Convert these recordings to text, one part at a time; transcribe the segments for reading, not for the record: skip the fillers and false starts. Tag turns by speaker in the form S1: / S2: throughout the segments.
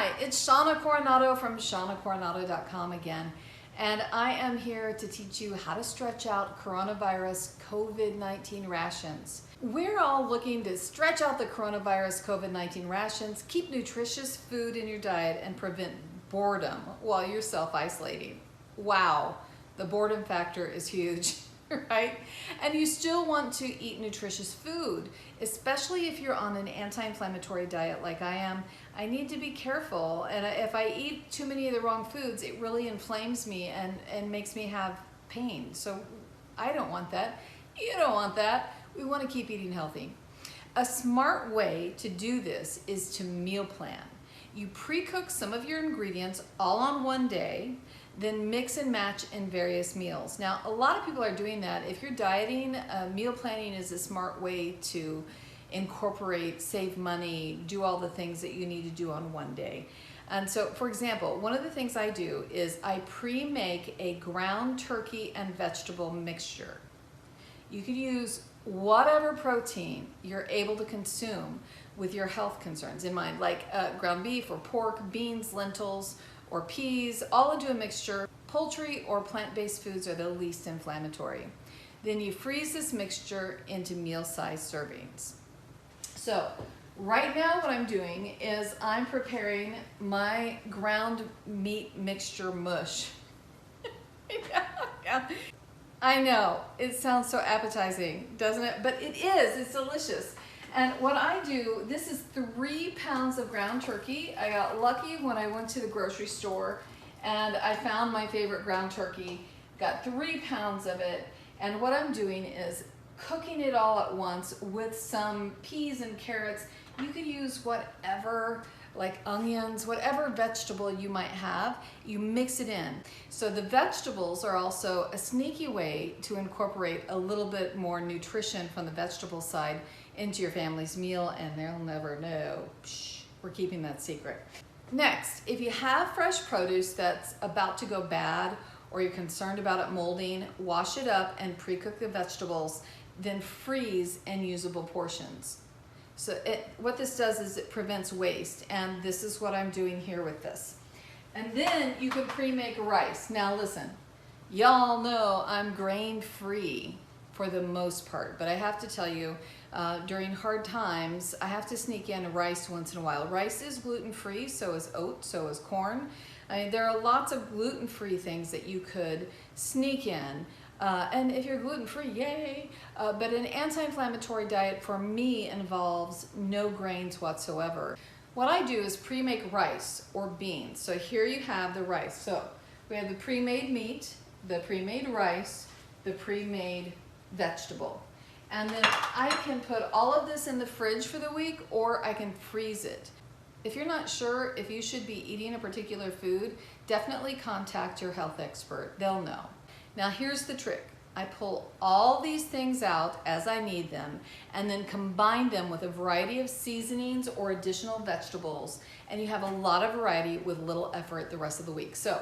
S1: Hi, it's Shauna Coronado from shaunacoronado.com again, and I am here to teach you how to stretch out coronavirus COVID-19 rations. We're all looking to stretch out the coronavirus COVID-19 rations, keep nutritious food in your diet, and prevent boredom while you're self-isolating. Wow, the boredom factor is huge. Right? And you still want to eat nutritious food, especially if you're on an anti-inflammatory diet like I am. I need to be careful, and if I eat too many of the wrong foods, it really inflames me and makes me have pain. So I don't want that. You don't want that. We want to keep eating healthy. A smart way to do this is to meal plan. You pre-cook some of your ingredients all on one day, then mix and match in various meals. Now, a lot of people are doing that. If you're dieting, meal planning is a smart way to incorporate, save money, do all the things that you need to do on one day. And so, for example, one of the things I do is I pre-make a ground turkey and vegetable mixture. You could use whatever protein you're able to consume with your health concerns in mind, like ground beef or pork, beans, lentils, or peas, all into a mixture. Poultry or plant-based foods are the least inflammatory. Then you freeze this mixture into meal-sized servings. So right now what I'm doing is I'm preparing my ground meat mixture mush. I know, it sounds so appetizing, doesn't it? But it is, it's delicious. And what I do, this is 3 pounds of ground turkey. I got lucky when I went to the grocery store and I found my favorite ground turkey, got 3 pounds of it. And what I'm doing is cooking it all at once with some peas and carrots. You could use whatever, like onions, whatever vegetable you might have, you mix it in. So the vegetables are also a sneaky way to incorporate a little bit more nutrition from the vegetable side into your family's meal, and they'll never know. Psh, we're keeping that secret. Next, if you have fresh produce that's about to go bad or you're concerned about it molding, wash it up and pre-cook the vegetables, then freeze in usable portions. So what this does is it prevents waste, and this is what I'm doing here with this. And then you can pre-make rice. Now listen, y'all know I'm grain-free for the most part, but I have to tell you, during hard times, I have to sneak in rice once in a while. Rice is gluten-free, so is oat, so is corn. I mean, there are lots of gluten-free things that you could sneak in. And if you're gluten-free, yay! But an anti-inflammatory diet for me involves no grains whatsoever. What I do is pre-make rice or beans. So here you have the rice. So we have the pre-made meat, the pre-made rice, the pre-made vegetable. And then I can put all of this in the fridge for the week, or I can freeze it. If you're not sure if you should be eating a particular food, definitely contact your health expert. They'll know. Now here's the trick. I pull all these things out as I need them and then combine them with a variety of seasonings or additional vegetables, and you have a lot of variety with little effort the rest of the week. So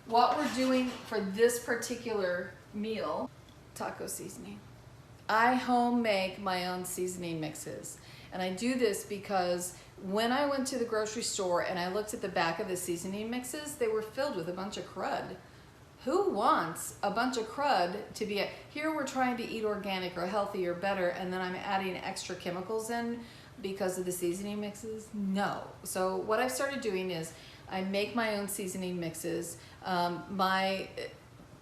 S1: what we're doing for this particular meal, taco seasoning. I home make my own seasoning mixes, and I do this because when I went to the grocery store and I looked at the back of the seasoning mixes, they were filled with a bunch of crud. Who wants a bunch of crud to be here? We're trying to eat organic or healthy or better, and then I'm adding extra chemicals in because of the seasoning mixes? No. So what I've started doing is I make my own seasoning mixes.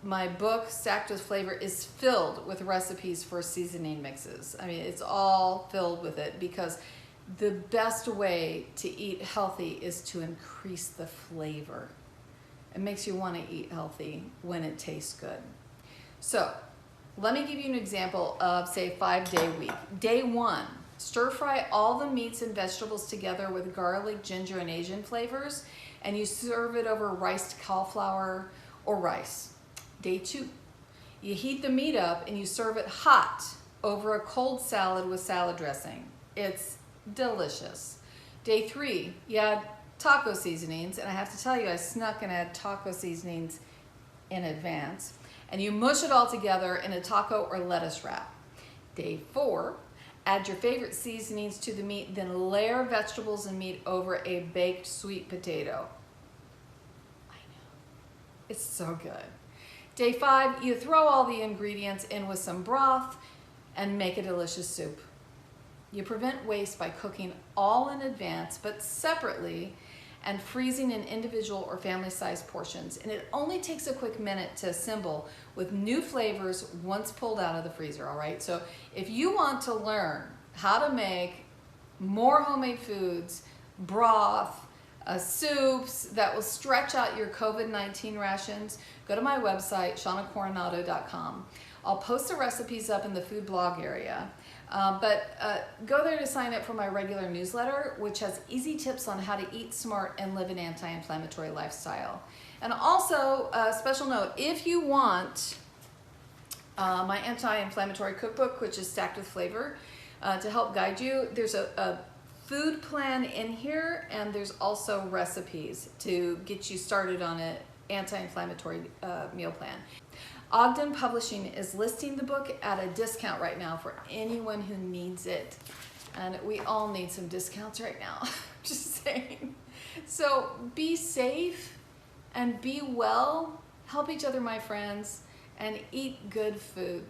S1: My book, Stacked with Flavor, is filled with recipes for seasoning mixes. I mean, it's all filled with it because the best way to eat healthy is to increase the flavor. It makes you want to eat healthy when it tastes good. So let me give you an example of, say, 5-day week. Day 1, stir fry all the meats and vegetables together with garlic, ginger, and Asian flavors, and you serve it over riced cauliflower or rice. Day 2, you heat the meat up and you serve it hot over a cold salad with salad dressing. It's delicious. Day 3, you add taco seasonings, and I have to tell you, I snuck and add taco seasonings in advance, and you mush it all together in a taco or lettuce wrap. Day 4, Add your favorite seasonings to the meat, then layer vegetables and meat over a baked sweet potato. I know, it's so good. Day 5, you throw all the ingredients in with some broth and make a delicious soup. You prevent waste by cooking all in advance, but separately, and freezing in individual or family-sized portions. And it only takes a quick minute to assemble with new flavors once pulled out of the freezer, all right? So if you want to learn how to make more homemade foods, broth, soups that will stretch out your COVID-19 rations, go to my website, shaunacoronado.com. I'll post the recipes up in the food blog area. Go there to sign up for my regular newsletter, which has easy tips on how to eat smart and live an anti-inflammatory lifestyle. And also, a special note, if you want my anti-inflammatory cookbook, which is stacked with flavor, to help guide you, there's a food plan in here, and there's also recipes to get you started on an anti-inflammatory meal plan. Ogden Publishing is listing the book at a discount right now for anyone who needs it. And we all need some discounts right now, just saying. So be safe and be well, help each other, my friends, and eat good food.